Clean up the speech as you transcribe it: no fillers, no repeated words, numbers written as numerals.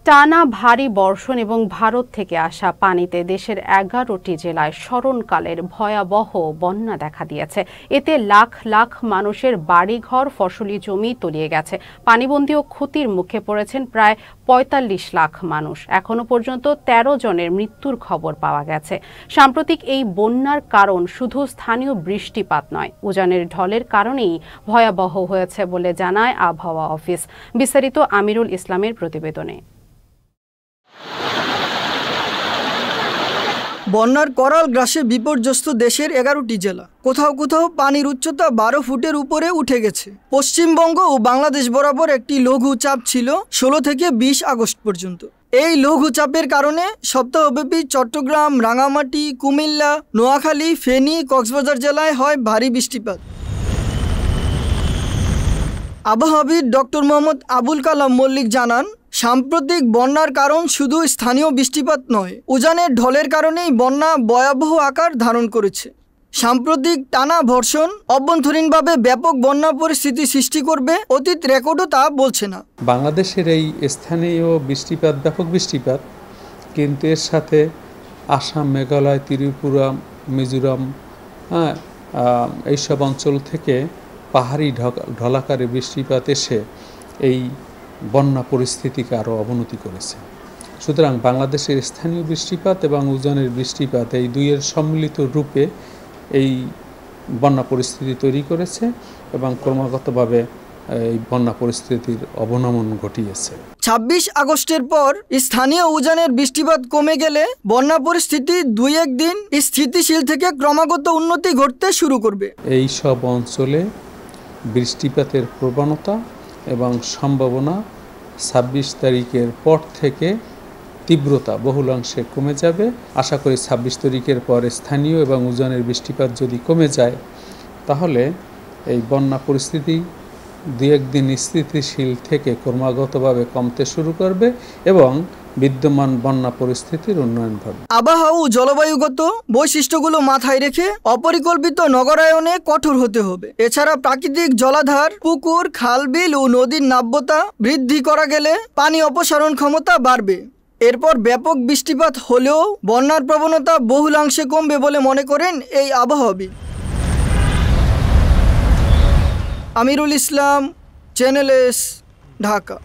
টানা ভারী বর্ষণ এবং ভারত থেকে আসা পানিতে দেশের 11টি জেলায় স্মরণকালের ভয়াবহ বন্যা দেখা দিয়েছে। এতে লাখ লাখ মানুষের বাড়িঘর, ফসলি জমি তলিয়ে গেছে। পানিবন্দী ও ক্ষতির মুখে পড়েছেন প্রায় ৪৫ লাখ মানুষ। এখনো পর্যন্ত ১৩ জনের মৃত্যুর খবর পাওয়া গেছে। সাম্প্রতিক এই বন্যার কারণ শুধু স্থানীয় বৃষ্টিপাত নয়, উজানের ঢলের কারণেই ভয়াবহ হয়েছে বলে জানায় আবহাওয়া অফিস। বিস্তারিত আমিরুল ইসলামের প্রতিবেদনে। বন্যার করাল গ্রাসে বিপর্যস্ত দেশের 11টি জেলা। কোথাও কোথাও পানির উচ্চতা 12 ফুটের উপরে উঠে গেছে। পশ্চিমবঙ্গ ও বাংলাদেশ বরাবর একটি লঘু চাপ ছিল 16 থেকে 20 আগস্ট পর্যন্ত। এই লঘু চাপের কারণে সপ্তাহব্যাপী চট্টগ্রাম, রাঙামাটি, কুমিল্লা, নোয়াখালী, ফেনী, কক্সবাজার জেলায় হয় ভারী বৃষ্টিপাত। আবহাওয়াবিদ ডক্টর মোহাম্মদ আবুল কালাম মল্লিক জানান, সাম্প্রতিক বন্যার কারণ শুধু স্থানীয় বৃষ্টিপাত নয়, উজানের ঢলের কারণেই বন্যা ভয়াবহ আকার ধারণ করেছে। সাম্প্রতিক টানা বর্ষণ অভ্যন্তরীণভাবে ব্যাপক বন্যা পরিস্থিতি সৃষ্টি করবে, অতীত রেকর্ডও তা বলছে না। বাংলাদেশের এই স্থানীয় বৃষ্টিপাত ব্যাপক বৃষ্টিপাত, কিন্তু এর সাথে আসাম, মেঘালয়, ত্রিপুরা, মিজোরাম এইসব অঞ্চল থেকে পাহাড়ি ঢলাকারে বৃষ্টিপাত এসে এই বন্যা পরিস্থিতিকে আরও অবনতি করেছে। সুতরাং বাংলাদেশের স্থানীয় বৃষ্টিপাত এবং উজানের বৃষ্টিপাত এই দুইয়ের সম্মিলিত রূপে এই বন্যা পরিস্থিতি তৈরি করেছে এবং ক্রমাগতভাবে এই বন্যা পরিস্থিতির অবনমন ঘটিয়েছে। ২৬ আগস্টের পর স্থানীয় উজানের বৃষ্টিপাত কমে গেলে বন্যা পরিস্থিতি ২-১ দিন স্থিতিশীল থেকে ক্রমাগত উন্নতি ঘটতে শুরু করবে। এই সব অঞ্চলে বৃষ্টিপাতের প্রবণতা এবং সম্ভাবনা ২৬ তারিখের পর থেকে তীব্রতা বহুলাংশে কমে যাবে। আশা করি ২৬ তারিখের পর স্থানীয় এবং উজানের বৃষ্টিপাত যদি কমে যায়, তাহলে এই বন্যা পরিস্থিতি ২-১ দিন স্থিতিশীল থেকে ক্রমাগতভাবে কমতে শুরু করবে এবং বিদ্যমান বন্যা পরিস্থিতির উন্নয়ন ঘটবে। আবহাওয়া ও জলবায়ুগত বৈশিষ্ট্যগুলো মাথায় রেখে অপরিকল্পিত নগরায়নে কঠোর হতে হবে। এছাড়া প্রাকৃতিক জলাধার, পুকুর, খাল, বিল ও নদীর নাব্যতা বৃদ্ধি করা গেলে পানি অপসারণ ক্ষমতা বাড়বে। এরপর ব্যাপক বৃষ্টিপাত হলেও বন্যার প্রবণতা বহুলাংশে কমবে বলে মনে করেন এই আবহাওয়াবিদ। Amirul Islam, channel S, Dhaka.